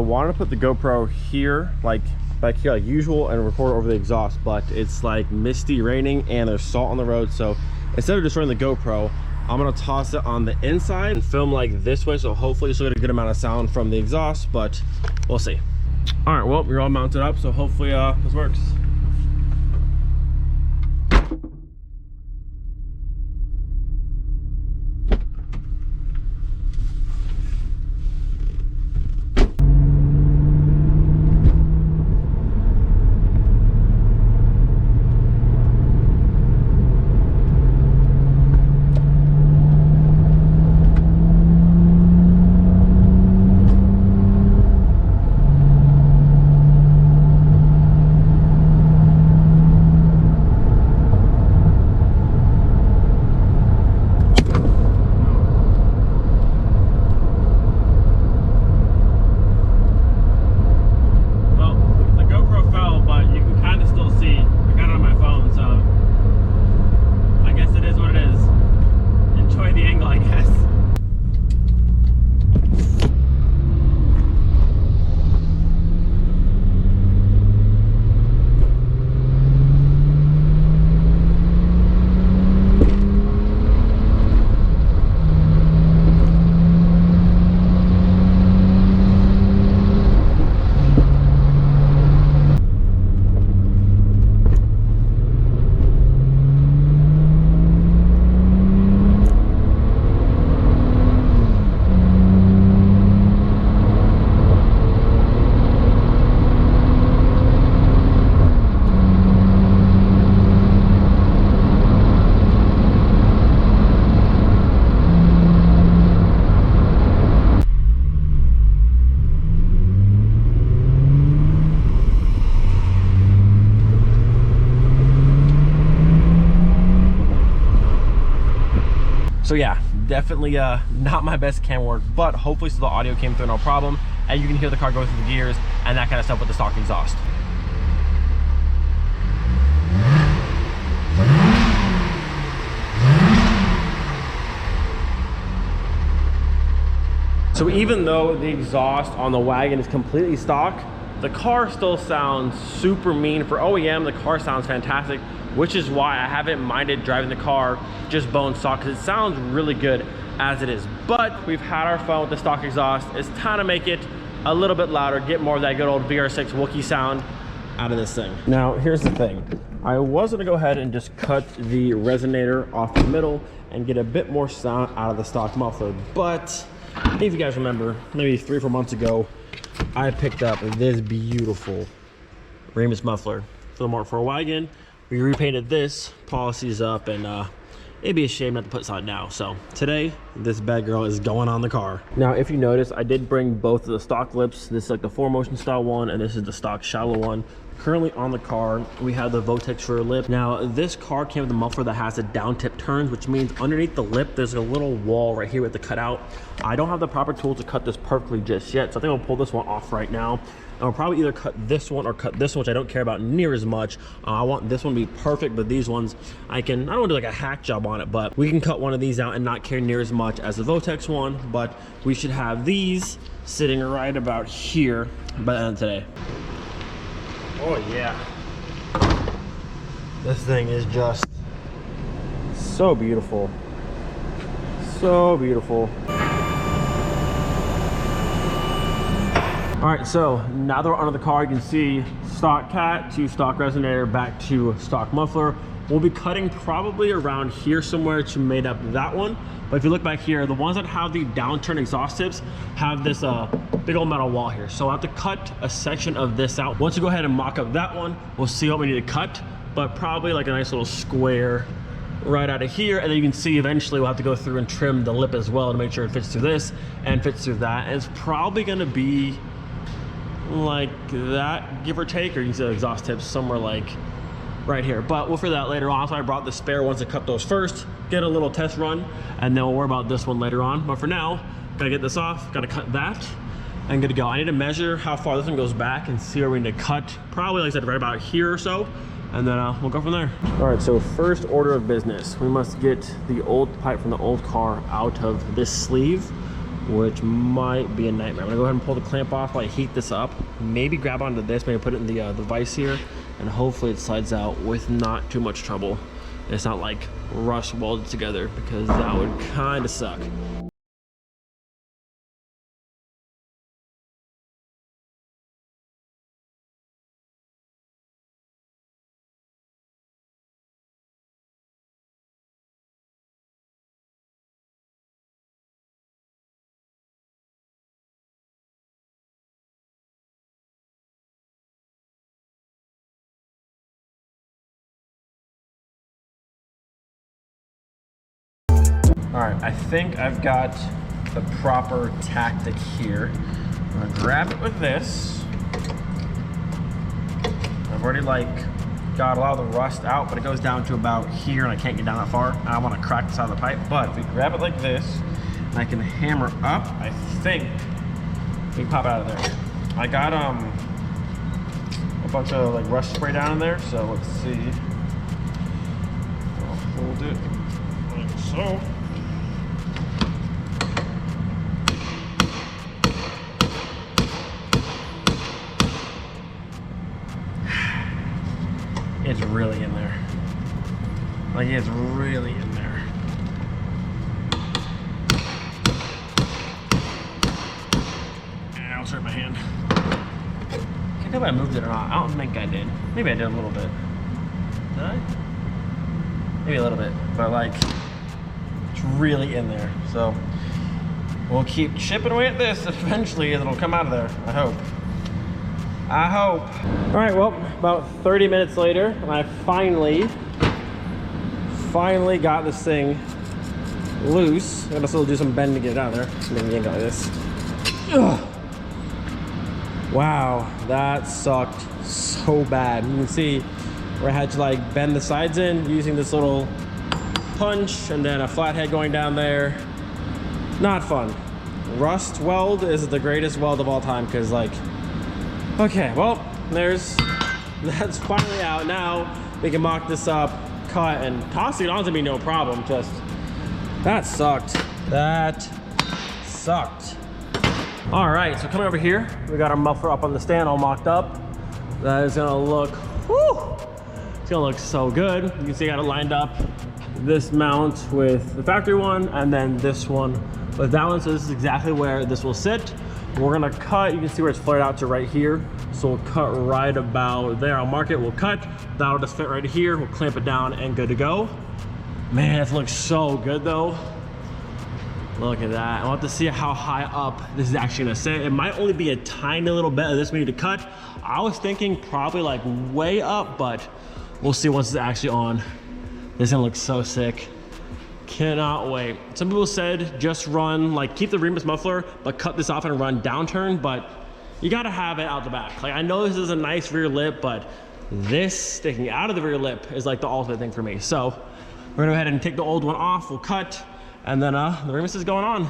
wanted to put the GoPro here, like back here like usual, and record over the exhaust, but it's like misty, raining, and there's salt on the road. So instead of just running the GoPro, I'm gonna toss it on the inside and film like this way, so hopefully you'll get a good amount of sound from the exhaust, but we'll see. All right, well, we're all mounted up, so hopefully this works. So yeah, definitely not my best cam work, but hopefully so the audio came through no problem, and you can hear the car going through the gears and that kind of stuff with the stock exhaust. So even though the exhaust on the Wagon is completely stock, the car still sounds super mean. For OEM, the car sounds fantastic, which is why I haven't minded driving the car just bone stock, because it sounds really good as it is. But we've had our fun with the stock exhaust. It's time to make it a little bit louder, get more of that good old VR6 Wookiee sound out of this thing. Now, here's the thing. I was gonna go ahead and just cut the resonator off the middle and get a bit more sound out of the stock muffler, but if you guys remember, maybe 3 or 4 months ago, I picked up this beautiful Remus muffler for a Wagon. We repainted this, policies up, and it'd be a shame not to put something now. So today, this bad girl is going on the car. Now, if you notice, I did bring both of the stock lips. This is like the 4Motion style one, and this is the stock shallow one. Currently on the car, we have the Vortex for a lip. Now, this car came with a muffler that has a down tip turns, which means underneath the lip, there's a little wall right here with the cutout. I don't have the proper tool to cut this perfectly just yet, so I think I'll pull this one off right now. And I'll probably either cut this one or cut this one, which I don't care about near as much. I want this one to be perfect, but these ones, I don't want to do like a hack job on it, but we can cut one of these out and not care near as much as the Vortex one, but we should have these sitting right about here by the end of today. Oh yeah, this thing is just so beautiful, so beautiful. All right, so now that we're under the car, you can see stock cat to stock resonator back to stock muffler. We'll be cutting probably around here somewhere to made up that one. But if you look back here, the ones that have the downturn exhaust tips have this big old metal wall here. So I'll have to cut a section of this out. Once we go ahead and mock up that one, we'll see what we need to cut, but probably like a nice little square right out of here. And then you can see eventually we'll have to go through and trim the lip as well to make sure it fits through this and fits through that. And it's probably gonna be like that, give or take, or you can see the exhaust tips somewhere like right here, but we'll figure that later on. So I brought the spare ones to cut those first, get a little test run, and then we'll worry about this one later on. But for now, gotta get this off, gotta cut that, and good to go. I need to measure how far this one goes back and see where we need to cut, probably like I said, right about here or so, and then we'll go from there. All right, so first order of business, we must get the old pipe from the old car out of this sleeve. which might be a nightmare. I'm gonna go ahead and pull the clamp off while I heat this up. Maybe grab onto this, maybe put it in the vise here, and hopefully it slides out with not too much trouble. It's not like rust welded together, because that would kind of suck. All right, I think I've got the proper tactic here. I'm gonna grab it with this. I've already like got a lot of the rust out, but it goes down to about here and I can't get down that far. I want to crack the side of the pipe, but if we grab it like this and I can hammer up, I think we can pop it out of there. I got a bunch of like rust spray down in there, so let's see. I'll hold it like so. It's really in there. Like, it's really in there. Ouch, hurt my hand. Can't tell if I moved it or not. I don't think I did. Maybe I did a little bit. Did I? Maybe a little bit. But like, it's really in there. So we'll keep chipping away at this. Eventually it'll come out of there, I hope. I hope. All right, well, about 30 minutes later, and I finally got this thing loose. I'm gonna still do some bending to get it out of there. Maybe yank it like this. Ugh. Wow, that sucked so bad. You can see where I had to like bend the sides in using this little punch and then a flathead going down there. Not fun. Rust weld is the greatest weld of all time, because like, okay, well, that's finally out. Now we can mock this up, cut, and toss it on to me, no problem. Just, that sucked. That sucked. All right, so coming over here, we got our muffler up on the stand, all mocked up. That is gonna look, whew, it's gonna look so good. You can see I got it lined up, this mount with the factory one, and then this one with that one. So this is exactly where this will sit. We're gonna cut, you can see where it's flared out to right here. So we'll cut right about there. I'll mark it, we'll cut. That'll just fit right here. We'll clamp it down and good to go. Man, this looks so good though. Look at that. I want to see how high up this is actually gonna sit. It might only be a tiny little bit of this we need to cut. I was thinking probably like way up, but we'll see once it's actually on. This is gonna look so sick. Cannot wait. Some people said just run, like keep the Remus muffler, but cut this off and run downturn, but you gotta have it out the back. Like I know this is a nice rear lip, but this sticking out of the rear lip is like the ultimate thing for me. So we're gonna go ahead and take the old one off, we'll cut, and then the Remus is going on.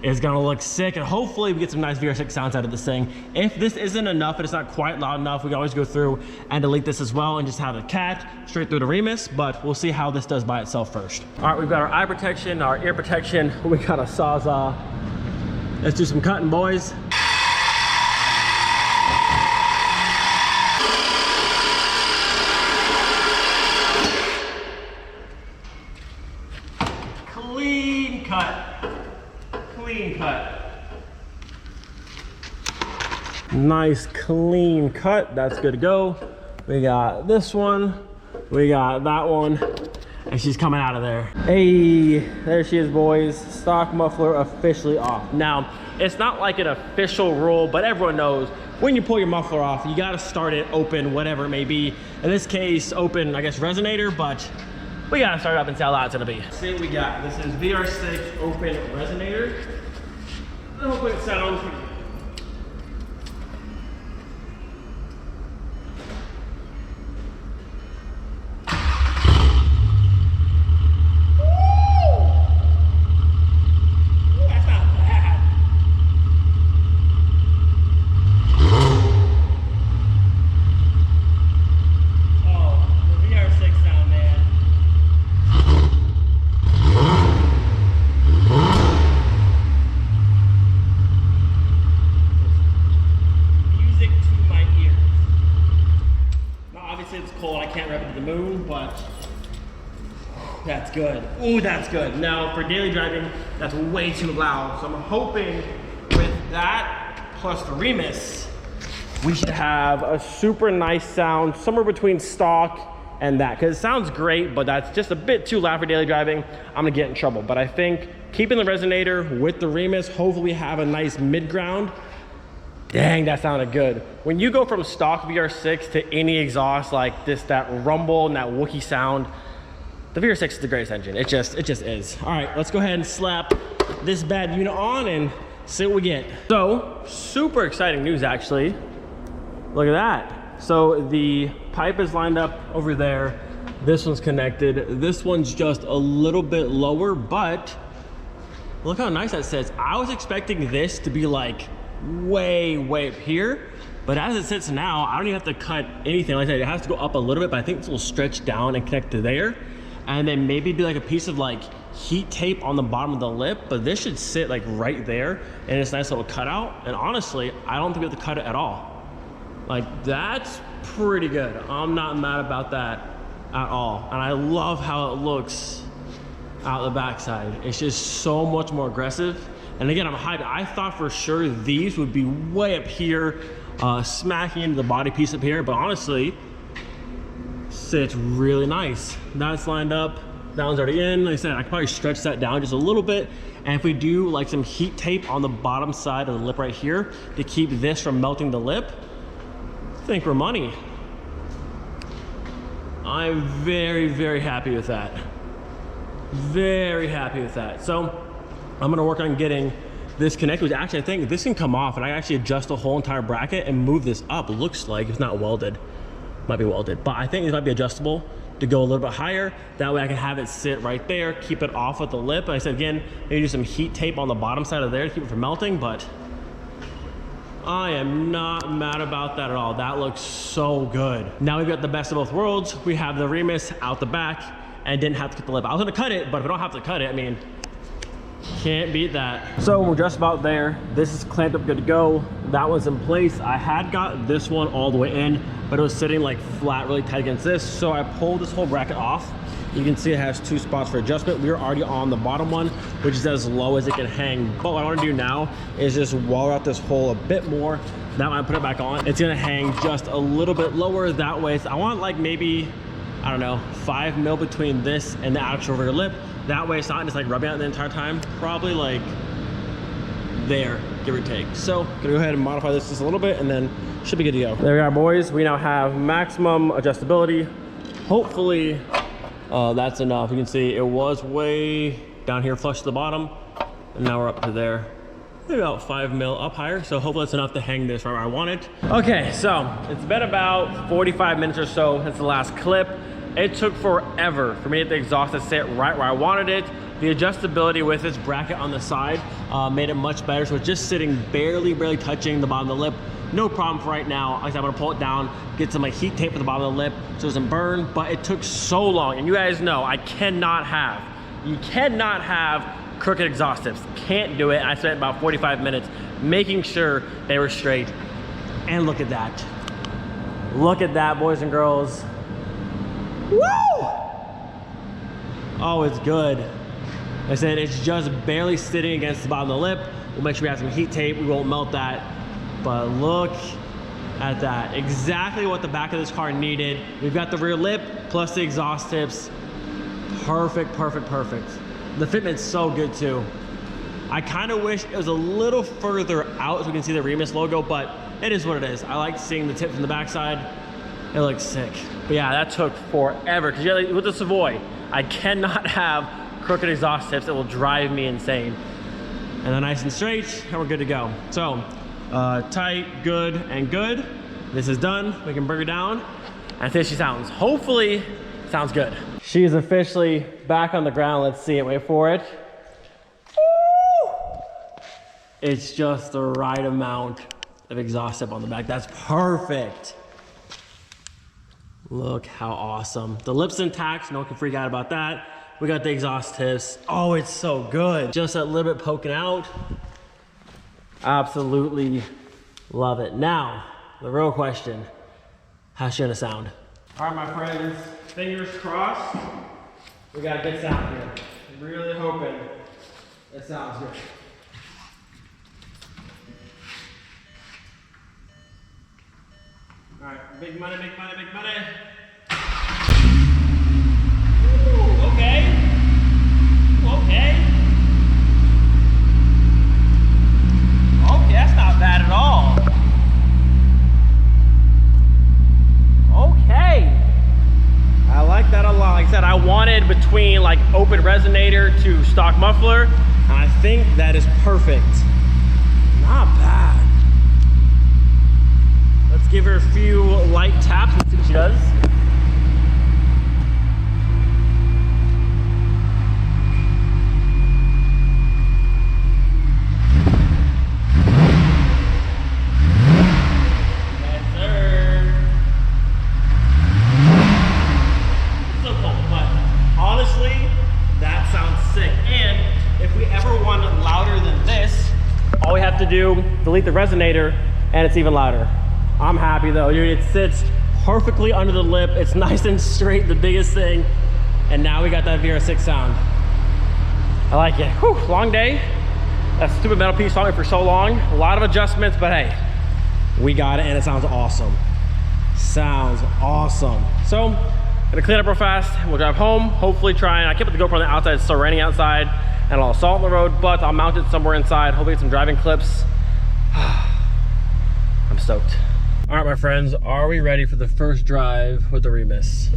It's gonna look sick, and hopefully we get some nice VR6 sounds out of this thing. If this isn't enough and it's not quite loud enough, we can always go through and delete this as well and just have the cat straight through the Remus, but we'll see how this does by itself first. All right, we've got our eye protection, our ear protection, we got a Sawzall. Let's do some cutting, boys. Clean cut. Clean cut. Nice clean cut. That's good to go. We got this one. We got that one. And she's coming out of there. Hey, there she is, boys. Stock muffler officially off. Now, it's not like an official rule, but everyone knows when you pull your muffler off, you gotta start it open, whatever it may be. In this case, open, I guess, resonator, but we gotta start it up and see how loud it's gonna be. See what we got. This is VR6 open resonator. Hopefully it sounds pretty good. room, but that's good. Ooh, that's good. Now for daily driving, that's way too loud. So I'm hoping with that plus the Remus, we should have a super nice sound somewhere between stock and that, because it sounds great, but that's just a bit too loud for daily driving. I'm gonna get in trouble. But I think keeping the resonator with the Remus, hopefully we have a nice mid ground. Dang, that sounded good. When you go from stock VR6 to any exhaust like this, that rumble and that Wookiee sound, the VR6 is the greatest engine. It just is. All right, let's go ahead and slap this bad unit on and see what we get. So, super exciting news actually. Look at that. So the pipe is lined up over there. This one's connected. This one's just a little bit lower, but look how nice that sits. I was expecting this to be like way up here, but as it sits now, I don't even have to cut anything. Like I said, it has to go up a little bit, but I think this will stretch down and connect to there. And then maybe be like a piece of like heat tape on the bottom of the lip, but this should sit like right there and it's a nice little cutout. And honestly, I don't think we have to cut it at all. Like, that's pretty good. I'm not mad about that at all. And I love how it looks out the backside. It's just so much more aggressive. And again, I'm hyped. I thought for sure these would be way up here, smacking into the body piece up here, but honestly, sits really nice. That's lined up. That one's already in. Like I said, I could probably stretch that down just a little bit. And if we do like some heat tape on the bottom side of the lip right here to keep this from melting the lip, I think we're money. I'm very happy with that. Very happy with that. So I'm gonna work on getting this connected, which actually I think this can come off and I actually adjust the whole entire bracket and move this up. It looks like it's not welded. Might be welded, but I think it might be adjustable to go a little bit higher. That way I can have it sit right there, keep it off with the lip. And I said again, maybe do some heat tape on the bottom side of there to keep it from melting, but I am not mad about that at all. That looks so good. Now we've got the best of both worlds. We have the Remus out the back and didn't have to cut the lip. I was gonna cut it, but if I don't have to cut it, I mean, can't beat that. So we're just about there. This is clamped up, good to go. That one's in place. I had got this one all the way in, but it was sitting like flat, really tight against this. So I pulled this whole bracket off. You can see it has 2 spots for adjustment. We are already on the bottom one, which is as low as it can hang. But what I want to do now is just wall out this hole a bit more. That when I put it back on, it's gonna hang just a little bit lower. That way, I want like maybe, I don't know, 5 mil between this and the actual rear lip. That way it's not just like rubbing out the entire time. Probably like there, give or take. So gonna go ahead and modify this just a little bit and then should be good to go. There we are, boys. We now have maximum adjustability. Hopefully that's enough. You can see it was way down here flush to the bottom and now we're up to there, maybe about 5 mil up higher. So hopefully that's enough to hang this right where I want it. Okay, so it's been about 45 minutes or so since the last clip. It took forever for me to get the exhaust to sit right where I wanted it. The adjustability with this bracket on the side made it much better. So it's just sitting barely touching the bottom of the lip. No problem for right now. Like I said, I'm gonna pull it down, get some like heat tape at the bottom of the lip so it doesn't burn, but it took so long. And you guys know, you cannot have crooked exhaust tips. Can't do it. I spent about 45 minutes making sure they were straight. And look at that. Look at that, boys and girls. Woo! Oh, it's good. Like I said, it's just barely sitting against the bottom of the lip. We'll make sure we have some heat tape. We won't melt that. But look at that. Exactly what the back of this car needed. We've got the rear lip plus the exhaust tips. Perfect. The fitment's so good too. I kind of wish it was a little further out so we can see the Remus logo, but it is what it is. I like seeing the tip from the backside. It looks sick. But yeah, that took forever because with the Savoy, I cannot have crooked exhaust tips that will drive me insane. And then nice and straight, and we're good to go. So tight, good, and good. This is done. We can bring her down and see how she sounds. Hopefully, sounds good. She is officially back on the ground. Let's see it. Wait for it. Woo! It's just the right amount of exhaust tip on the back. That's perfect. Look how awesome. The lip's intact, so no one can freak out about that. We got the exhaust tips. Oh, it's so good. Just a little bit poking out. Absolutely love it. Now, the real question, how's she gonna sound? All right, my friends, fingers crossed. We got a good sound here. I'm really hoping it sounds good. All right, big money, big money, big money. Ooh, okay. Okay. Okay, that's not bad at all. Okay. I like that a lot. Like I said, I wanted between like open resonator to stock muffler, and I think that is perfect. Not bad. Let's give her a few light taps and see what she does. Yes, sir. It's so cool, but honestly, that sounds sick. And if we ever want it louder than this, all we have to do, delete the resonator, and it's even louder. I'm happy though, dude. It sits perfectly under the lip. It's nice and straight, the biggest thing. And now we got that VR6 sound. I like it. Whew, long day. That stupid metal piece on me for so long. A lot of adjustments, but hey, we got it and it sounds awesome. Sounds awesome. So, gonna clean up real fast and we'll drive home. Hopefully I kept the GoPro on the outside, it's still raining outside, and a lot of salt on the road, but I'll mount it somewhere inside. Hopefully get some driving clips. I'm stoked. All right, my friends, are we ready for the first drive with the Remus?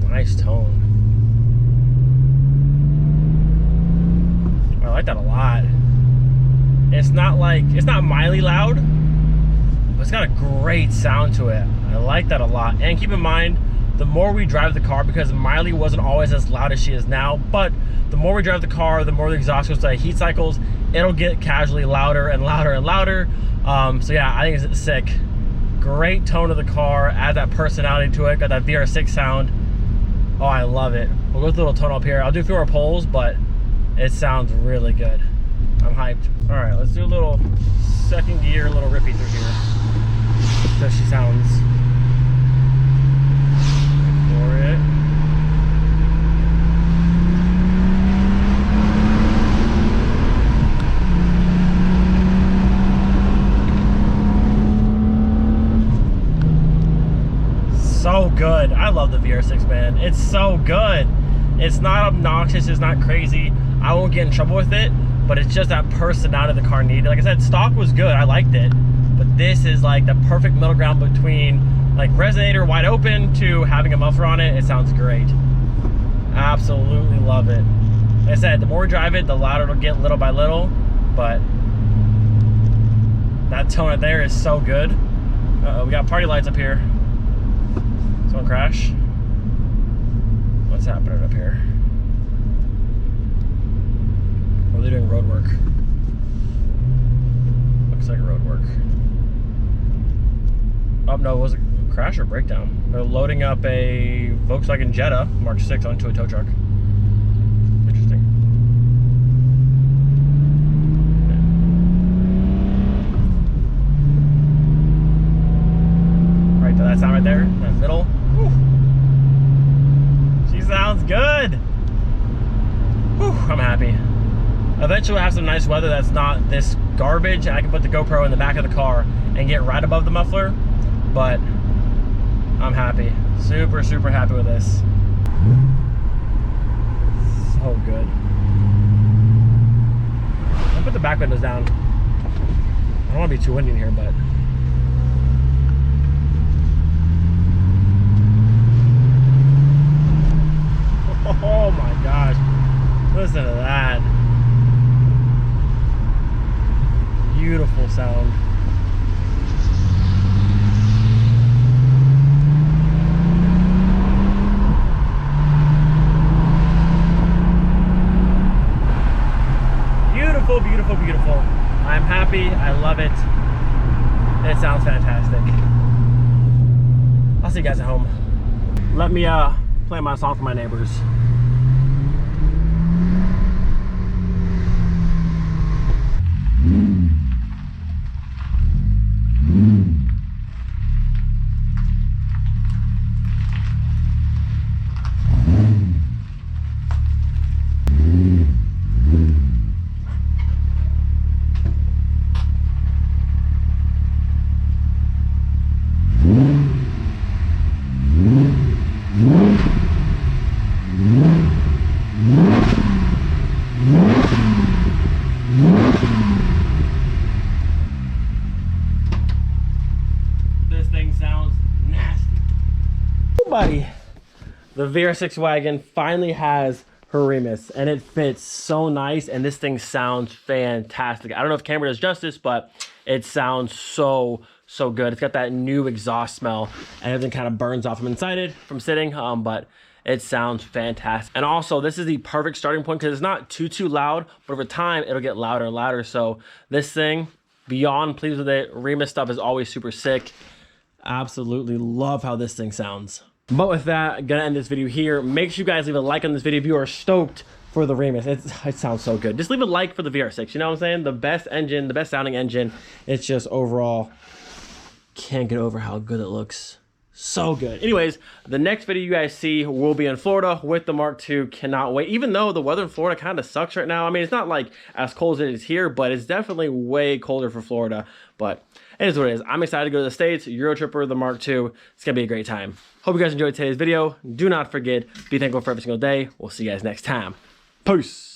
Nice tone. I like that a lot. It's not mildly loud, but it's got a great sound to it. I like that a lot. And keep in mind, the more we drive the car, because Miley wasn't always as loud as she is now, but the more we drive the car, the more the exhaust goes to heat cycles, it'll get casually louder and louder and louder. So yeah, I think it's sick. Great tone of the car, add that personality to it, got that VR6 sound. Oh, I love it. We'll go with a little tone up here. I'll do a few more polls, but it sounds really good. I'm hyped. All right, let's do a little second gear, a little rippy through here. So she sounds. For it. So good. I love the VR6, man. It's so good. It's not obnoxious, it's not crazy. I won't get in trouble with it, but it's just that personality the car needed. Like I said, stock was good, I liked it, but this is like the perfect middle ground between like resonator wide open to having a muffler on it. It sounds great. Absolutely love it. Like I said, the more we drive it, the louder it'll get little by little, but that tone right there is so good. Uh-oh, we got party lights up here. Someone crash? What's happening up here? Oh, they're doing road work. Looks like road work. Oh no, it was a crash or breakdown. They're loading up a Volkswagen Jetta Mark 6 onto a tow truck. Interesting. Right to that sound right there, that middle. Whew. She sounds good. Whew, I'm happy. Eventually we'll have some nice weather that's not this garbage, and I can put the GoPro in the back of the car and get right above the muffler, but I'm happy. Super, super happy with this. So good. I'll put the back windows down. I don't want to be too windy in here, but oh my gosh, listen to that. Beautiful sound. Beautiful, beautiful, beautiful. I'm happy, I love it. It sounds fantastic. I'll see you guys at home. Let me play my song for my neighbors. thing sounds nasty. Ooh, buddy. The VR6 wagon finally has her Remus, and it fits so nice, and this thing sounds fantastic. I don't know if camera does justice, but it sounds so good. It's got that new exhaust smell, and everything kind of burns off from inside it from sitting, but it sounds fantastic. And also, this is the perfect starting point because it's not too loud, but over time, it'll get louder and louder. So this thing, beyond pleased with it. Remus stuff is always super sick. Absolutely love how this thing sounds. But with that, I'm gonna end this video here. Make sure you guys leave a like on this video if you are stoked for the Remus. It sounds so good. Just leave a like for the VR6, you know what I'm saying? The best engine, the best sounding engine. It's just overall, can't get over how good it looks. So good. Anyways, the next video you guys see will be in Florida with the Mark II. Cannot wait. Even though the weather in Florida kind of sucks right now. I mean, it's not like as cold as it is here, but it's definitely way colder for Florida. But it is what it is. I'm excited to go to the States, Euro Tripper, the Mark II. It's going to be a great time. Hope you guys enjoyed today's video. Do not forget, be thankful for every single day. We'll see you guys next time. Peace.